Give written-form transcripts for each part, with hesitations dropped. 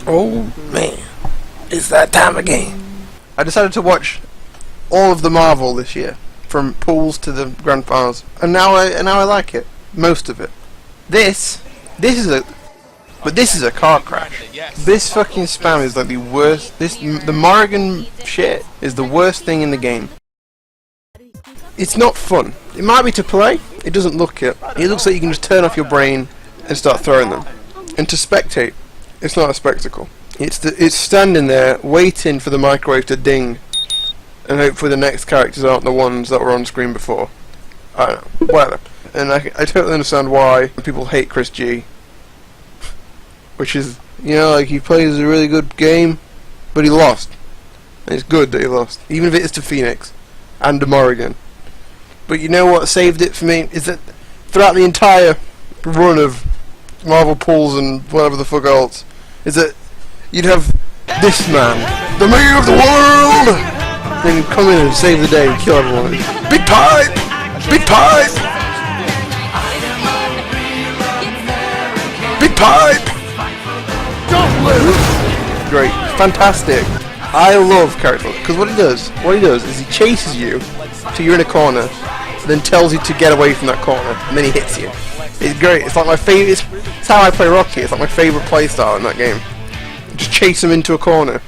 Oh man, it's that time again. I decided to watch all of the Marvel this year, from pools to the grand finals, and now I like it, most of it. This is a car crash. This fucking spam is like the worst. The Morrigan shit is the worst thing in the game. It's not fun. It might be to play. It doesn't look it. It looks like you can just turn off your brain and start throwing them. And to spectate, it's not a spectacle. It's standing there waiting for the microwave to ding, and hopefully the next characters aren't the ones that were on screen before. I don't know. Whatever. And I totally understand why people hate Chris G. Which is, you know, like, he plays a really good game, but he lost. And it's good that he lost, even if it is to Phoenix and to Morrigan. But you know what saved it for me is that throughout the entire run of Marvel pools and whatever the fuck else, is that you'd have this man, the mayor of the world, then come in and save the day and kill everyone. Big pipe! Big pipe! Big pipe! Don't lose! Great, fantastic. I love character because what he does is he chases you till you're in a corner, then tells you to get away from that corner, and then he hits you. It's great. It's like my favorite. It's how I play Rocky. It's like my favorite playstyle in that game. Just chase him into a corner.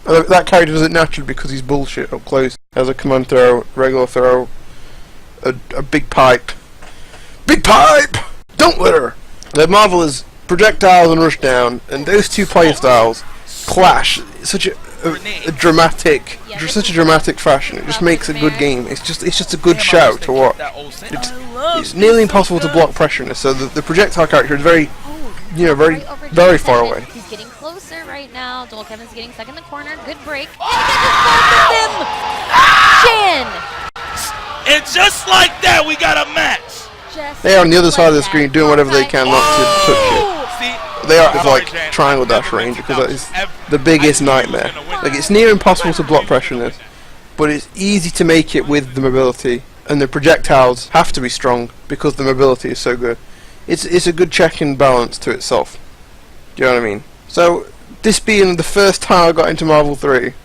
That character does it naturally because he's bullshit up close. Has a command throw, regular throw, a big pipe. Big pipe! Don't litter! The Marvel is projectiles and rushdown, and those two playstyles clash. Such a dramatic fashion. It just makes a good game. It's just a good show to watch. It's nearly impossible to block pressure in this. So the projectile character is very, you know, very far away. He's getting closer right now. Joel Kevin's getting stuck in the corner. Good break. Shin! And just like that, we got a match. They are on the other side of the screen doing whatever they can not to touch it. They are like triangle dash range because that is the biggest nightmare. Like, it's near impossible to block pressure in this, but it's easy to make it with the mobility, and the projectiles have to be strong because the mobility is so good. It's a good check and balance to itself. Do you know what I mean? So this being the first time I got into Marvel 3,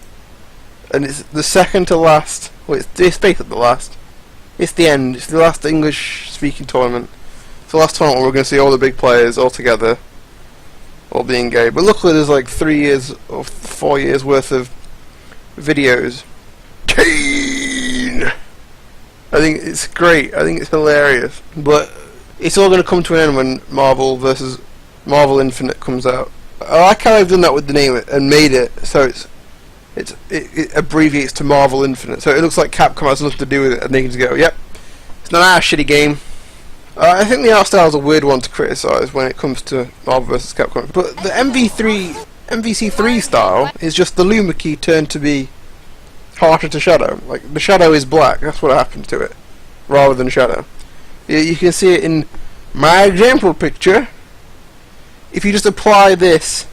and it's the second to last. Well, it's basically the last. It's the end. It's the last English-speaking tournament. It's the last tournament where we're going to see all the big players all together, all being gay. But luckily there's like 3 years or 4 years worth of videos. Kane! I think it's great. I think it's hilarious. But it's all going to come to an end when Marvel vs. Marvel Infinite comes out. I like how I've done that with the name and made it so it abbreviates to Marvel Infinite. So it looks like Capcom has nothing to do with it, and they can just go, yep, it's not our shitty game. I think the art style is a weird one to criticise when it comes to Marvel vs. Capcom. But the MVC3 style is just the Luma key turned to be harsher to shadow. Like, the shadow is black, that's what happened to it, rather than shadow. You can see it in my example picture. If you just apply this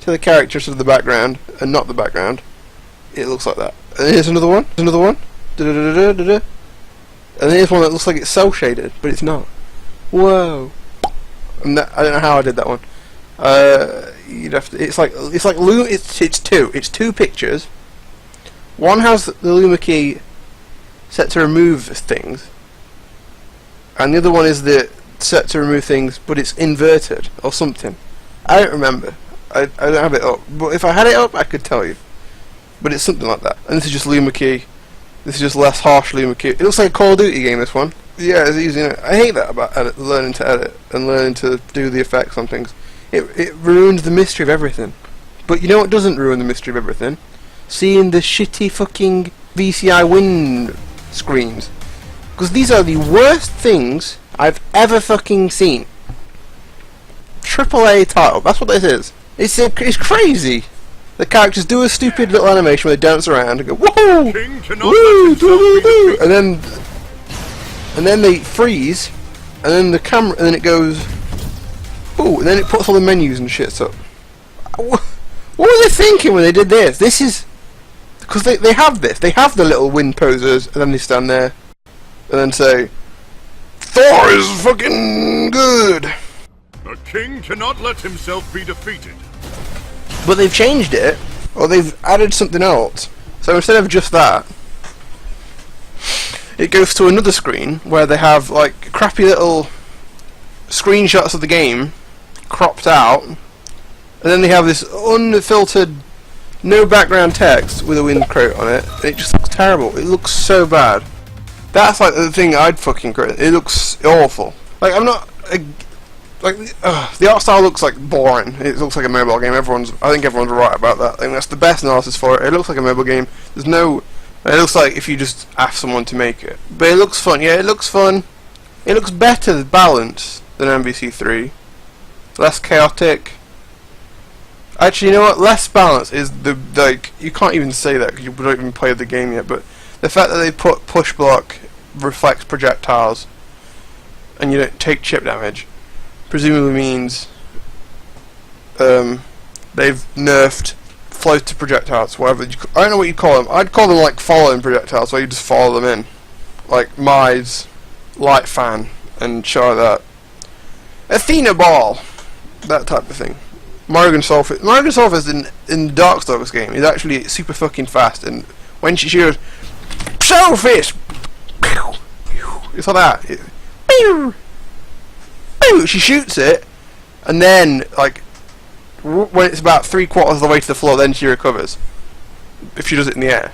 to the characters of the background and not the background, it looks like that. And here's another one. There's another one. Da-da-da-da-da-da. And here's one that looks like it's cell shaded, but it's not. Whoa! And I don't know how I did that one. You'd have to. It's like Luma. It's two pictures. One has the Luma key set to remove things, and the other one is the set to remove things, but it's inverted or something. I don't remember. I don't have it up, but if I had it up, I could tell you. But it's something like that. And this is just Luma key. This is just less harsh Luma key. It looks like a Call of Duty game, this one. Yeah, it's easy. I hate that about learning to edit and learning to do the effects on things. It ruins the mystery of everything. But you know what doesn't ruin the mystery of everything? Seeing the shitty fucking VCI win screens. Because these are the worst things I've ever fucking seen. AAA title, that's what this is. It's crazy. The characters do a stupid little animation where they dance around and go whoa, woo, doo, doo, and then they freeze, and then the camera, and then it goes, ooh, and then it puts all the menus and shit up. What were they thinking when they did this? This is because they have this. They have the little wind posers, and then they stand there, and then say, Thor is fucking good. A king cannot let himself be defeated. But they've changed it, or they've added something else. So instead of just that, it goes to another screen where they have like crappy little screenshots of the game cropped out, and then they have this unfiltered, no background text with a wind crate on it, and it just looks terrible. It looks so bad. That's like the thing I'd fucking crit. It looks awful. Like I'm not the art style looks like boring. It looks like a mobile game. I think everyone's right about that. I think that's the best analysis for it. It looks like a mobile game. There's no. It looks like if you just ask someone to make it. But it looks fun. Yeah, it looks fun. It looks better balanced than MVC3. Less chaotic. Actually, you know what? Less balance is you can't even say that because you don't even play the game yet. But the fact that they put push block reflects projectiles, and you don't take chip damage, presumably means they've nerfed floated projectiles, whatever. I don't know what you call them. I'd call them like following projectiles, where you just follow them in, like Mize, Light Fan, and shit like that. Athena Ball, that type of thing. Morrigan Sulphurs in the Darkstalkers game is actually super fucking fast, and when she shoots, Shellfish, it's like that. She shoots it, and then like when it's about 3/4 of the way to the floor, then she recovers. If she does it in the air,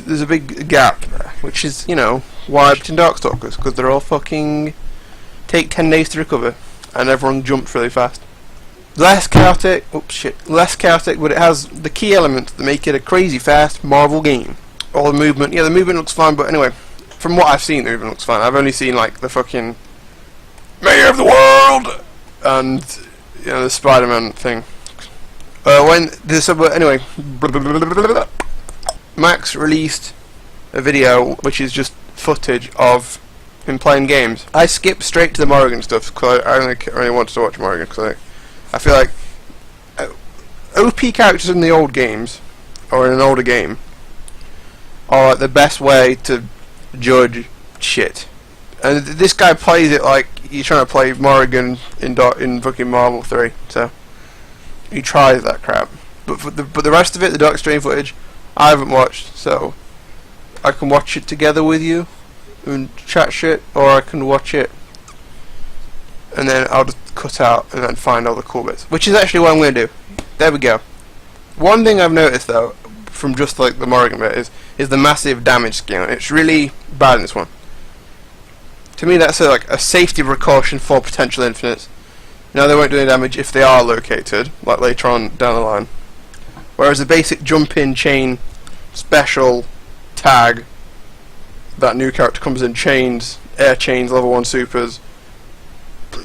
there's a big gap there, which is, you know, why in Darkstalkers, because they're all fucking take 10 days to recover, and everyone jumps really fast. Less chaotic. Oops, shit. Less chaotic, but it has the key elements that make it a crazy fast Marvel game. All the movement. Yeah, the movement looks fine, but anyway, from what I've seen, the movement looks fine. I've only seen like the fucking Mayor of the World and, you know, the Spider-Man thing. Anyway, Max released a video which is just footage of him playing games. I skipped straight to the Morrigan stuff because I only wanted to watch Morrigan because I feel like OP characters in the old games or in an older game are like the best way to judge shit. And this guy plays it like he's trying to play Morrigan in fucking Marvel 3, so he tries that crap. But the rest of it, the Dark Strain footage, I haven't watched, so I can watch it together with you and chat shit, or I can watch it and then I'll just cut out and then find all the cool bits, which is actually what I'm going to do. There we go. One thing I've noticed though, from just like the Morrigan bit, is the massive damage scale. It's really bad in this one. To me, that's like a safety precaution for potential infinites. Now they won't do any damage if they are located, like later on down the line. Whereas the basic jump-in chain special tag, that new character comes in chains, air chains, level 1 supers,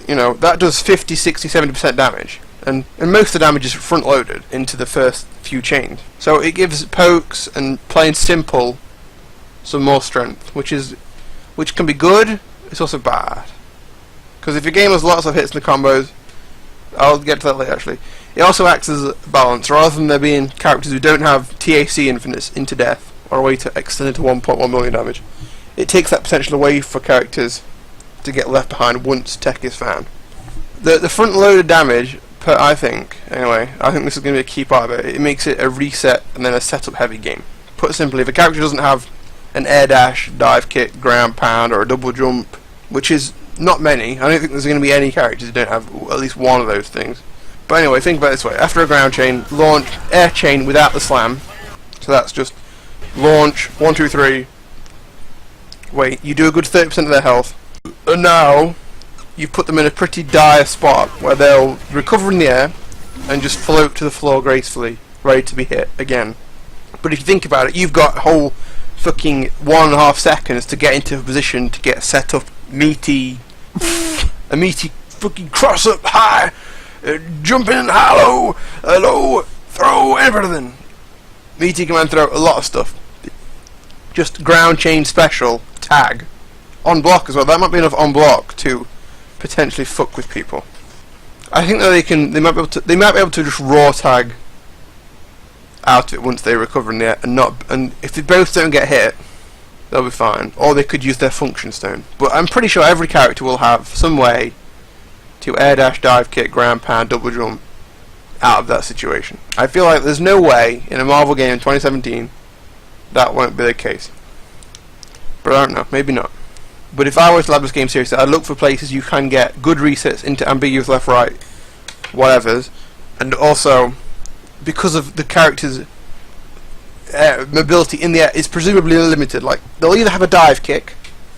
you know, that does 50, 60, 70% damage. And most of the damage is front-loaded into the first few chains. So it gives pokes and plain simple some more strength, which can be good. It's also bad, because if your game has lots of hits and the combos, I'll get to that later actually, it also acts as a balance. Rather than there being characters who don't have TAC infinites into death, or a way to extend it to 1.1 million damage, it takes that potential away for characters to get left behind once tech is found. The front loaded damage, I think this is going to be a key part of it. It makes it a reset and then a setup heavy game. Put simply, if a character doesn't have an air dash, dive kick, ground pound, or a double jump, which is not many. I don't think there's going to be any characters who don't have at least one of those things. But anyway, think about it this way. After a ground chain, launch air chain without the slam. So that's just launch, 1, 2, 3. Wait, you do a good 30% of their health. And now, you put them in a pretty dire spot where they'll recover in the air and just float to the floor gracefully, ready to be hit again. But if you think about it, you've got a whole fucking 1.5 seconds to get into a position to get set up a meaty fucking cross up high, jumping in high, low, throw, everything. Meaty command throw, a lot of stuff. Just ground chain special, tag. On block as well, that might be enough on block to potentially fuck with people. I think that they might be able to just raw tag out of it once they recover in the air, and if they both don't get hit, they'll be fine. Or they could use their function stone. But I'm pretty sure every character will have some way to air dash, dive kick, ground pound, double jump out of that situation. I feel like there's no way in a Marvel game in 2017 that won't be the case. But I don't know, maybe not. But if I was to lab this game seriously, I'd look for places you can get good resets into ambiguous left, right, whatevers, and also because of the character's mobility in the air is presumably limited. Like they'll either have a dive kick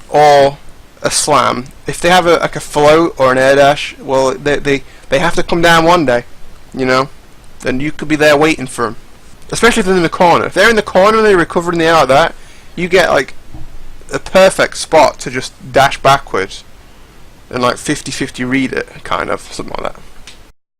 or a slam. If they have like a float or an air dash, well, they have to come down one day, you know. Then you could be there waiting for them. Especially if they're in the corner. If they're in the corner and they recover in the air like that, you get like a perfect spot to just dash backwards and like 50-50 read it, kind of, something like that.